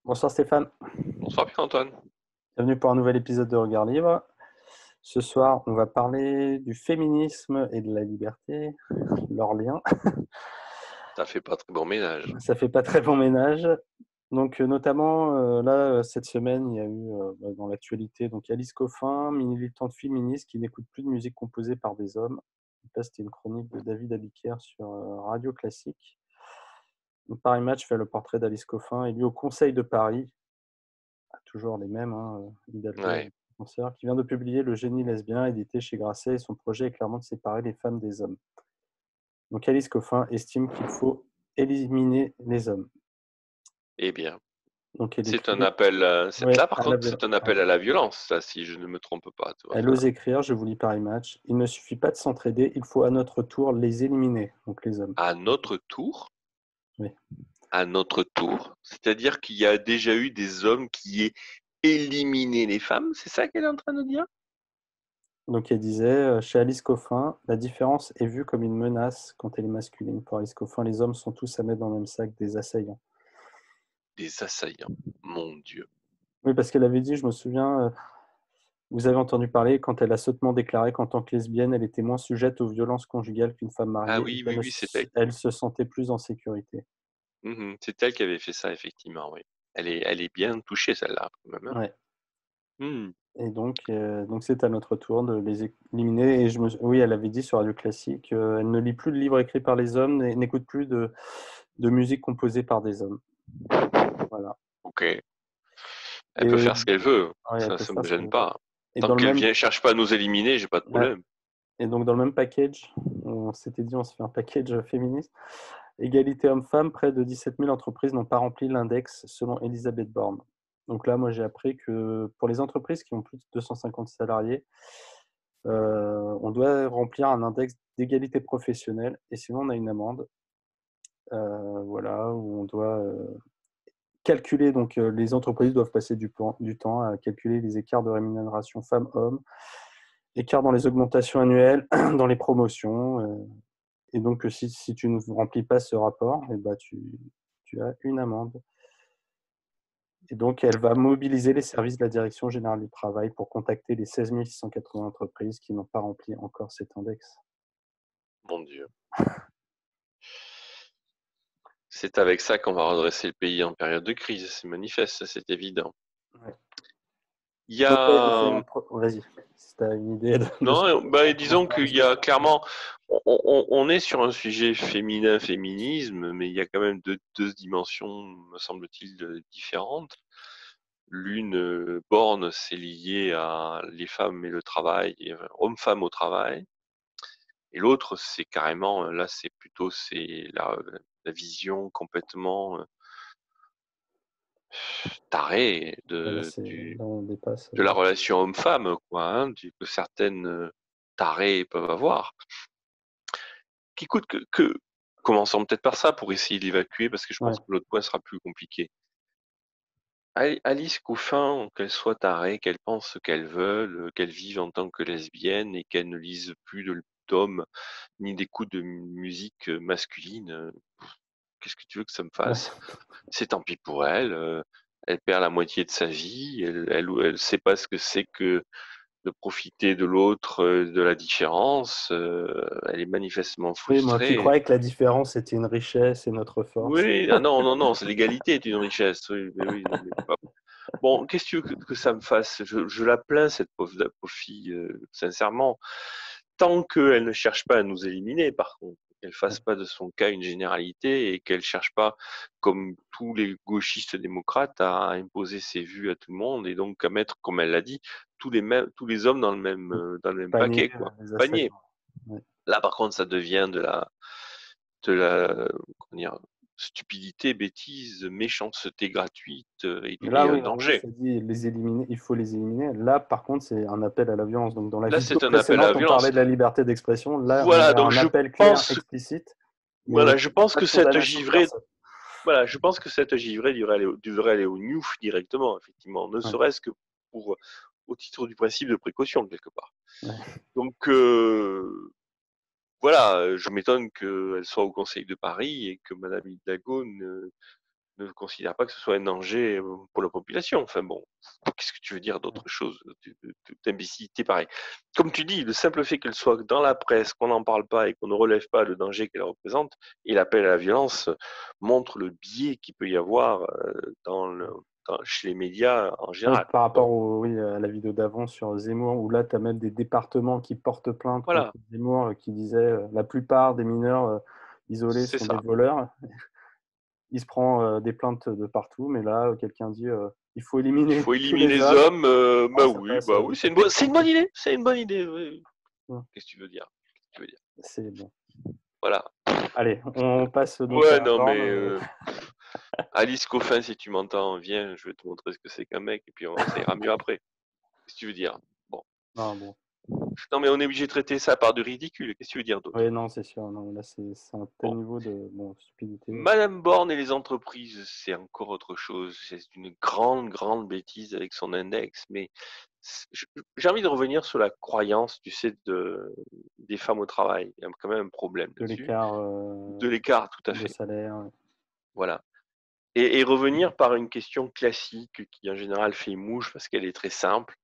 Bonsoir Stéphane, Bonsoir Pierre-Antoine. bienvenue pour un nouvel épisode de Regard Libre. Ce soir, on va parler du féminisme et de la liberté, leur lien. Ça fait pas très bon ménage. Ça fait pas très bon ménage. Donc, notamment, là, cette semaine, il y a eu dans l'actualité donc Alice Coffin, militante féministe qui n'écoute plus de musique composée par des hommes. Là, c'était une chronique de David Abiker sur Radio Classique. Donc, Paris Match fait le portrait d'Alice Coffin, élue au Conseil de Paris. Toujours les mêmes, hein, Hidalgo Ouais. et consorts, qui vient de publier Le génie lesbien, édité chez Grasset, et son projet est clairement de séparer les femmes des hommes. Donc Alice Coffin estime qu'il faut éliminer les hommes. Eh bien, Donc elle c'est un écrit, appel. ouais, Là, par à la, contre, c'est un appel à la violence, ça, si je ne me trompe pas. Tu vois. elle ose écrire, je vous lis Paris Match, il ne suffit pas de s'entraider, il faut à notre tour les éliminer, donc les hommes. À notre tour, Oui. à notre tour, c'est-à-dire qu'il y a déjà eu des hommes qui aient éliminé les femmes, c'est ça qu'elle est en train de dire? Donc elle disait, chez Alice Coffin, la différence est vue comme une menace quand elle est masculine. Pour Alice Coffin, les hommes sont tous à mettre dans le même sac des assaillants. Des assaillants. Mon Dieu. Oui, parce qu'elle avait dit, je me souviens, vous avez entendu parler quand elle a sottement déclaré qu'en tant que lesbienne, elle était moins sujette aux violences conjugales qu'une femme Ah mariée et oui, oui, qu'elle oui, c'est elle. elle se sentait plus en sécurité. C'est elle qui avait fait ça, effectivement, oui. Elle est bien touchée, celle-là, quand même. Hein. Ouais. Mhm. Et donc c'est à notre tour de les éliminer. Et oui, elle avait dit sur Radio Classique, elle ne lit plus de livres écrits par les hommes, n'écoute plus de musique composée par des hommes. Voilà. Ok. Elle peut Et faire ce qu'elle veut. ouais, elle peut Ça me faire ce gêne qu'elle veut. pas. Et Tant dans le qu'elle même, vient, cherche pas à nous éliminer, j'ai pas de ouais. problème. Et donc dans le même package, on s'était dit, on se fait un package féministe. Égalité homme-femme, près de 17 000 entreprises n'ont pas rempli l'index selon Elisabeth Borne. Donc là, moi, j'ai appris que pour les entreprises qui ont plus de 250 salariés, on doit remplir un index d'égalité professionnelle et sinon on a une amende. Voilà, où on doit calculer, donc les entreprises doivent passer du temps à calculer les écarts de rémunération femmes-hommes, écarts dans les augmentations annuelles, dans les promotions. Et donc, si tu ne remplis pas ce rapport, eh ben, tu as une amende. Et donc, elle va mobiliser les services de la Direction générale du travail pour contacter les 16 680 entreprises qui n'ont pas rempli encore cet index. Mon Dieu. C'est avec ça qu'on va redresser le pays en période de crise, c'est manifeste, c'est évident. Ouais. Il y Donc, a... vas-y, si tu as une idée de ce Non, bah, comment disons ça qu'il y risque de a se passer. clairement... On est sur un sujet féminin, féminisme, mais il y a quand même deux dimensions, me semble-t-il, différentes. L'une, borne, c'est lié à les femmes et le travail, homme-femme au travail. Et l'autre, c'est carrément, là, c'est la vision complètement tarée Là, là, on dépasse. de la relation homme-femme, quoi, hein, que certaines tarées peuvent avoir. Qu'écoute, commençons peut-être par ça pour essayer de l'évacuer, parce que je pense Ouais. que l'autre point sera plus compliqué. Alice Couffin, qu'elle soit tarée, qu'elle pense ce qu'elle veut, qu'elle vive en tant que lesbienne et qu'elle ne lise plus d'hommes ni d'écoute de musique masculine, qu'est-ce que tu veux que ça me Ouais. fasse? C'est tant pis pour elle. Elle perd la moitié de sa vie. Elle sait pas ce que c'est que de profiter de l'autre, de la différence. Elle est manifestement Oui, moi qui frustrée. croyais que la différence était une richesse et notre force. Oui, ah non, non, non, c'est l'égalité est une richesse. Oui, mais oui, non, mais pas. Bon, qu'est-ce que tu veux que ça me fasse? Je la plains, la pauvre fille, sincèrement. Tant qu'elle ne cherche pas à nous éliminer, par contre, qu'elle fasse pas de son cas une généralité et qu'elle cherche pas, comme tous les gauchistes démocrates, à imposer ses vues à tout le monde et donc à mettre, comme elle l'a dit, tous les hommes dans le même Panier, paquet, quoi. les Panier. assaillants. Ouais. Là, par contre, ça devient de la, comment dire, stupidité, bêtise, méchanceté gratuite Mais là, et un oui, en gros, danger. ça dit les éliminer, il faut les éliminer. Là, par contre, c'est un appel à la violence. Donc, dans la Là, vidéo c'est un appel à précédente, la on parlait violence. de la liberté d'expression. Là, on Voilà, a donc un appel clair, explicite, mais je pense pas que de cette condamnation de givrée personne. Voilà, je pense que cette givrée devrait aller au NIOUF directement, effectivement, ne Ouais, serait-ce que pour, au titre du principe de précaution, quelque part. ouais. Donc, voilà, je m'étonne qu'elle soit au Conseil de Paris et que Madame Hidalgo ne considèrent pas que ce soit un danger pour la population. Enfin bon, qu'est-ce que tu veux dire d'autre chose d'imbécilité pareil. Comme tu dis, le simple fait qu'elle soit dans la presse, qu'on n'en parle pas et qu'on ne relève pas le danger qu'elle représente et l'appel à la violence montre le biais qu'il peut y avoir chez les médias en Ouais, général. par rapport Donc oui, à la vidéo d'avant sur Zemmour, où là, tu as même des départements qui portent plainte contre voilà, Zemmour, qui disaient la plupart des mineurs isolés c'est sont des ça. voleurs. Il se prend des plaintes de partout, mais là, quelqu'un dit il faut Il éliminer faut tous éliminer les les hommes. hommes, Ah, ça passe, c'est ça une, passe c'est une bonne tranquille. idée, c'est une bonne idée. Oui. Ouais, Qu'est-ce que tu veux dire? Qu'est-ce que tu veux dire? c'est bon. Voilà. Allez, on passe donc Ouais, à non, mais Borne. Alice Coffin, si tu m'entends, viens, je vais te montrer ce que c'est qu'un mec, et puis ça ira mieux après. Qu'est-ce que tu veux dire? Bon. Non, bon. Non, mais on est obligé de traiter ça par du ridicule. Qu'est-ce que tu veux dire d'autre? Oui, non, c'est sûr. Non, là, c'est un tel Bon. niveau de stupidité. Madame Borne et les entreprises, c'est encore autre chose. C'est une grande, grande bêtise avec son index. Mais j'ai envie de revenir sur la croyance, tu sais, des femmes au travail. Il y a quand même un problème De là-dessus. l'écart De l'écart, tout à de fait. salaire. Ouais. Voilà. Et revenir par une question classique qui en général fait mouche parce qu'elle est très simple.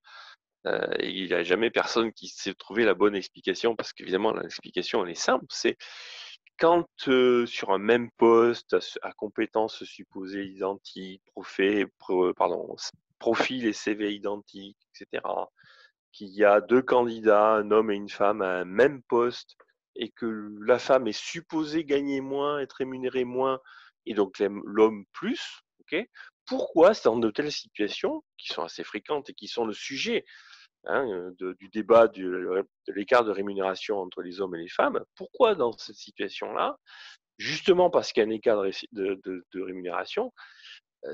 Et il n'y a jamais personne qui sait trouver la bonne explication parce qu'évidemment l'explication elle est simple. C'est quand sur un même poste à compétences supposées identiques, profil et CV identiques, etc., qu'il y a deux candidats, un homme et une femme, à un même poste et que la femme est supposée gagner moins, être rémunérée moins et donc l'homme plus, ok? Pourquoi dans de telles situations qui sont assez fréquentes et qui sont le sujet du débat de l'écart de rémunération entre les hommes et les femmes, pourquoi dans cette situation-là, justement parce qu'il y a un écart de rémunération,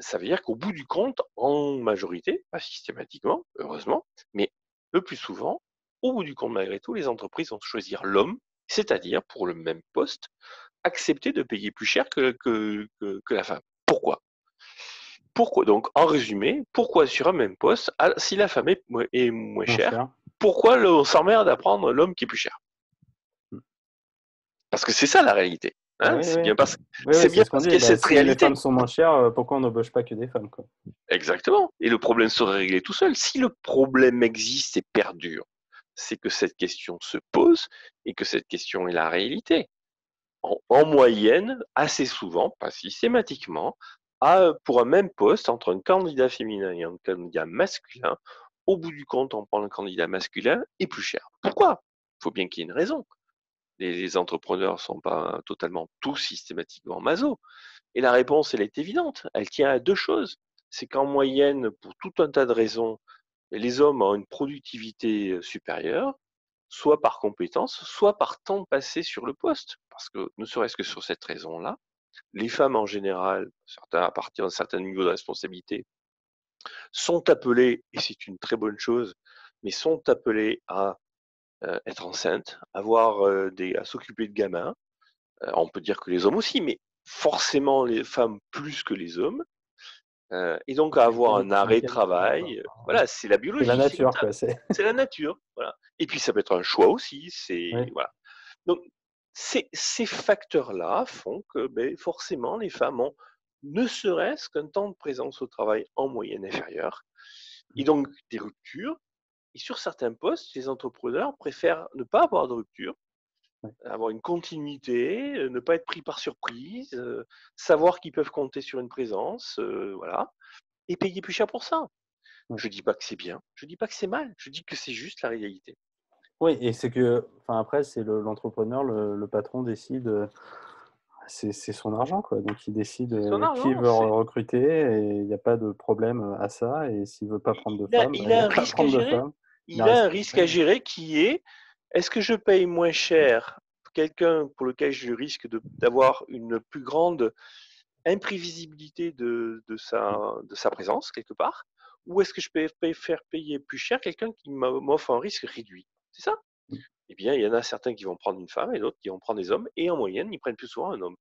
ça veut dire qu'au bout du compte, en majorité, pas systématiquement, heureusement, mais le plus souvent, au bout du compte, malgré tout, les entreprises vont choisir l'homme, c'est-à-dire pour le même poste, accepter de payer plus cher que la femme. Pourquoi donc, en résumé, pourquoi sur un même poste, si la femme est moins Moins chère, cher. pourquoi on s'emmerde à prendre l'homme qui est plus cher? Mm. Parce que c'est ça la réalité. Bah Hein, oui, c'est oui. bien parce, Oui, c'est oui, c'est bien ce qu'on parce qu'il y dit. a Bah, cette si les femmes réalité. sont moins chères, pourquoi on n'embauche pas que des femmes, quoi? Exactement. Et le problème serait réglé tout seul. Si le problème existe et perdure, c'est que cette question se pose et que cette question est la réalité. En moyenne, assez souvent, pas systématiquement, pour un même poste, entre un candidat féminin et un candidat masculin, au bout du compte, on prend le candidat masculin et plus cher. Pourquoi? Il faut bien qu'il y ait une raison. Les entrepreneurs ne sont pas totalement tous systématiquement maso. Et la réponse, elle est évidente. Elle tient à deux choses. C'est qu'en moyenne, pour tout un tas de raisons, les hommes ont une productivité supérieure, soit par compétence, soit par temps passé sur le poste. Parce que, ne serait-ce que sur cette raison-là, les femmes en général, certains à partir d'un certain niveau de responsabilité, sont appelées, et c'est une très bonne chose, mais sont appelées à être enceintes, à s'occuper de gamins. On peut dire que les hommes aussi, mais forcément les femmes plus que les hommes. Et donc à avoir un arrêt de Mécaniquement, quoi. travail. Voilà, c'est la C'est la biologie, c'est comme nature, ça. quoi. C'est la nature. Voilà. Et puis ça peut être un choix aussi. Oui. Voilà. Donc ces facteurs-là font que forcément les femmes ont ne serait-ce qu'un temps de présence au travail en moyenne inférieur. Et donc des ruptures. Et sur certains postes, les entrepreneurs préfèrent ne pas avoir de rupture, Ouais. avoir une continuité, ne pas être pris par surprise, savoir qu'ils peuvent compter sur une présence, voilà, et payer plus cher pour ça. Ouais. Je dis pas que c'est bien, je dis pas que c'est mal, je dis que c'est juste la réalité. Oui, et c'est que, enfin après, c'est l'entrepreneur, le patron décide, c'est son argent, quoi. Donc il décide C'est son qui argent, veut recruter et il n'y a pas de problème à ça. Et s'il veut pas prendre de femmes, bah, il il a va un pas risque à prendre de gérer. femmes. Il a Il un a un risque à risque gérer. à gérer qui est, est-ce que je paye moins cher quelqu'un pour lequel je risque d'avoir une plus grande imprévisibilité de sa présence quelque part, ou est-ce que je peux faire payer plus cher quelqu'un qui m'offre un risque réduit? C'est ça? Eh bien, il y en a certains qui vont prendre une femme et d'autres qui vont prendre des hommes, et en moyenne, ils prennent plus souvent un homme.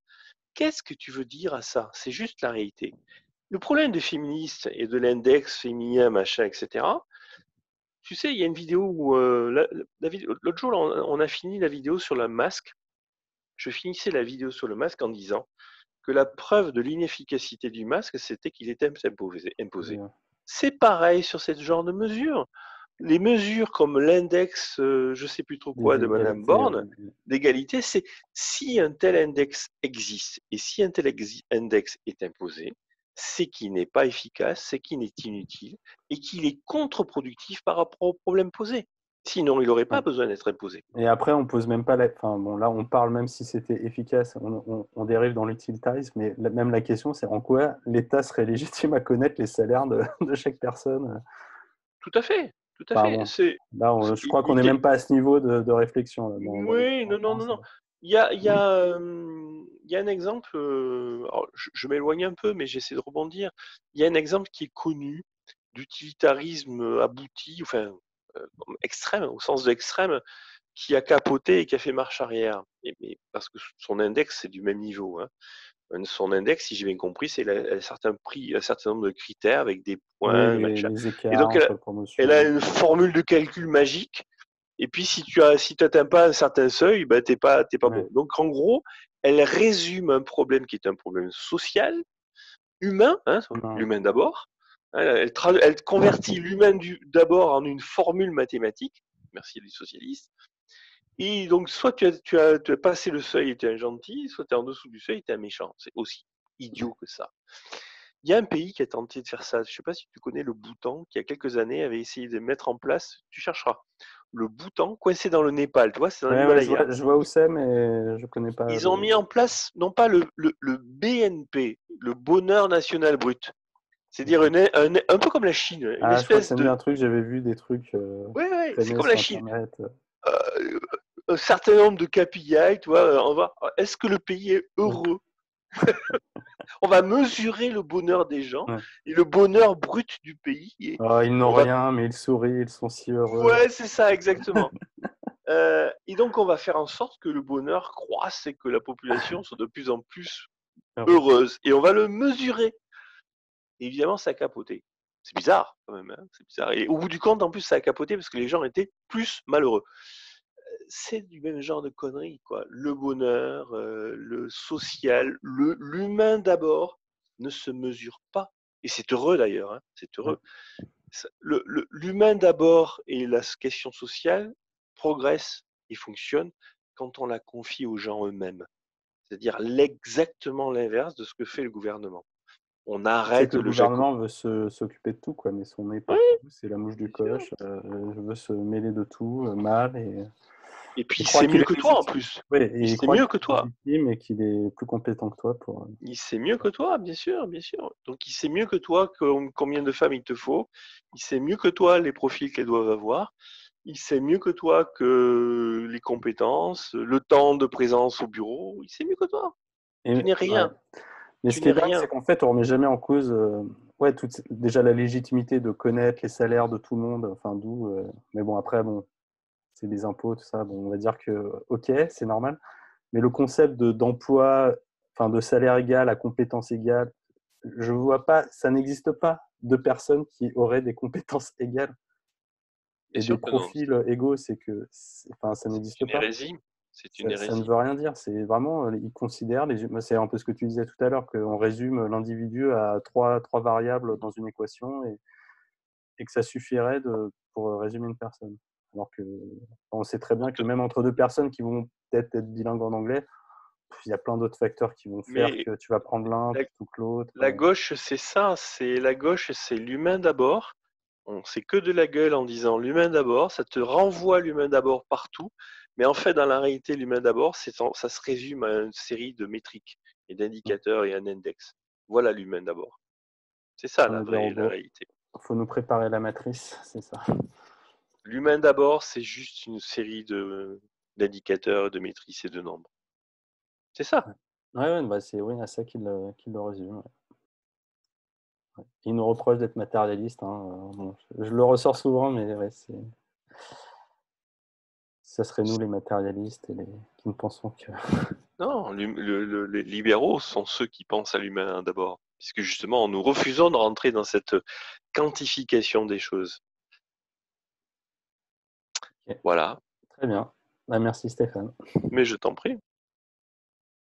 Qu'est-ce que tu veux dire à ça? C'est juste la réalité. Le problème des féministes et de l'index féminin, machin, etc., tu sais, il y a une vidéo où, l'autre jour, on a fini la vidéo sur le masque. Je finissais la vidéo sur le masque en disant que la preuve de l'inefficacité du masque, c'était qu'il était imposé. Oui, C'est pareil sur ce genre de mesures. Les mesures comme l'index, je ne sais plus trop quoi, de Madame d'égalité, Borne, d'égalité, c'est si un tel index existe et si un tel index est imposé, c'est qu'il n'est pas efficace, c'est qu'il est inutile et qu'il est contre-productif par rapport au problème posé. Sinon, il n'aurait pas ouais. besoin d'être imposé. Et après, on pose même pas enfin, bon, là, on parle même si c'était efficace, on dérive dans l'utilitarisme, mais même la question, c'est en quoi l'État serait légitime à connaître les salaires de chaque personne. Tout à fait, tout à Enfin fait. bon, là, je crois qu'on n'est Il- même pas à ce niveau de réflexion là, dans les Oui, non, non, non, France. non. Il y a un exemple, alors, je m'éloigne un peu, mais j'essaie de rebondir. Il y a un exemple qui est connu d'utilitarisme abouti, enfin, extrême, au sens de extrême, qui a capoté et qui a fait marche arrière. Mais parce que son index, c'est du même niveau, hein. Son index, si j'ai bien compris, c'est un certain prix, un certain nombre de critères avec des Oui, points, machin. les Et écarts donc, entre elle a promotions. une formule de calcul magique. Et puis, si tu n'atteins pas un certain seuil, ben, t'es pas Ouais. bon. Donc, en gros, elle résume un problème qui est un problème social, humain, hein, Non. l'humain d'abord. Hein, elle convertit l'humain d'abord en une formule mathématique. Merci les socialistes. Et donc, soit tu as passé le seuil et tu es un gentil, soit tu es en dessous du seuil et tu es un méchant. C'est aussi idiot que ça. Il y a un pays qui a tenté de faire ça. Je ne sais pas si tu connais le Bhoutan, qui il y a quelques années avait essayé de mettre en place, tu chercheras, le Bhoutan coincé dans le Népal. Tu vois, c'est dans Ouais, l'Himalaya. je vois où c'est, mais je connais pas Ils ont mis en place, non pas le BNP, le bonheur national brut. C'est-à-dire un peu comme la Chine, une Ah, je crois que espèce ça me dit de. un truc, j'avais vu des trucs Ouais, ouais, c'est traîner comme la sur Chine. Internet. Euh, un certain nombre de KPI, tu vois, est-ce que le pays est Ouais. heureux? On va mesurer le bonheur des gens Ouais. et le bonheur brut du pays. Et Oh, ils n'ont on va. rien, mais ils sourient, ils sont si heureux. Ouais, c'est ça, exactement. Et donc, on va faire en sorte que le bonheur croisse et que la population soit de plus en plus Heureux. heureuse. Et on va le mesurer. Et évidemment, ça a capoté. C'est bizarre, quand même. Hein, c'est bizarre. Et au bout du compte, en plus, ça a capoté parce que les gens étaient plus malheureux. C'est du même genre de conneries, quoi. Le bonheur, le social, l'humain d'abord ne se mesure pas. Et c'est heureux d'ailleurs, hein, c'est Ouais. heureux. L'humain d'abord et la question sociale progressent et fonctionnent quand on la confie aux gens eux-mêmes. C'est-à-dire exactement l'inverse de ce que fait le gouvernement. On C'est que arrête le le jaco. gouvernement veut s'occuper de tout, quoi, mais son nez Oui, partout, c'est la mouche du bien sûr. coche, veut se mêler de tout, mal, Et et puis croit c'est qu'il mieux est que toi en légitime. plus. Oui, et il C'est croit mieux qu'il que est toi. légitime et qu'il est plus compétent que toi pour. Il sait mieux que toi, bien sûr, bien sûr. Donc il sait mieux que toi combien de femmes il te faut. Il sait mieux que toi les profils qu'elles doivent avoir. Il sait mieux que toi que les compétences, le temps de présence au bureau. Il sait mieux que toi. Et, Tu n'es ouais. rien. Mais ce Tu qui n'es est dingue, c'est rien. qu'en fait, on remet jamais en cause ouais, déjà la légitimité de connaître les salaires de tout le monde, enfin d'où. Mais bon, après, bon, c'est des impôts, tout ça. Bon, on va dire que, ok, c'est normal. Mais le concept d'emploi, enfin de salaire égal à compétences égales, je vois pas, ça n'existe pas de personnes qui auraient des compétences égales Bien et des sûr que non. profils égaux. Enfin, ça C'est n'existe une pas. hérésie. C'est une Ça ne hérésie. veut rien dire. C'est vraiment, ils considèrent, c'est un peu ce que tu disais tout à l'heure, qu'on résume l'individu à trois variables dans une équation et que ça suffirait pour résumer une personne. Alors que on sait très bien que même entre deux personnes qui vont peut-être être bilingues en anglais, il y a plein d'autres facteurs qui vont faire Mais que tu vas prendre l'un la, plutôt que l'autre. la gauche, c'est ça. C'est la gauche, c'est l'humain d'abord. On sait que de la gueule en disant l'humain d'abord, ça te renvoie l'humain d'abord partout, mais en fait, dans la réalité, l'humain d'abord, ça se résume à une série de métriques et d'indicateurs et un index. Voilà l'humain d'abord. C'est ça On la est des vraie, la robots. réalité. Il faut nous préparer la matrice, c'est ça. L'humain d'abord, c'est juste une série d'indicateurs, de matrices et de nombres. C'est ça. Ouais, ouais, bah c'est oui, à ça qu'il le résume. Ouais. Il nous reproche d'être matérialiste. Hein, bon, je le ressors souvent, mais ouais, ça serait nous les matérialistes et qui ne pensons que. Non, les libéraux sont ceux qui pensent à l'humain d'abord, puisque justement, nous refusons de rentrer dans cette quantification des choses. Ok, Voilà, très bien. Bah, merci Stéphane. mais je t'en prie.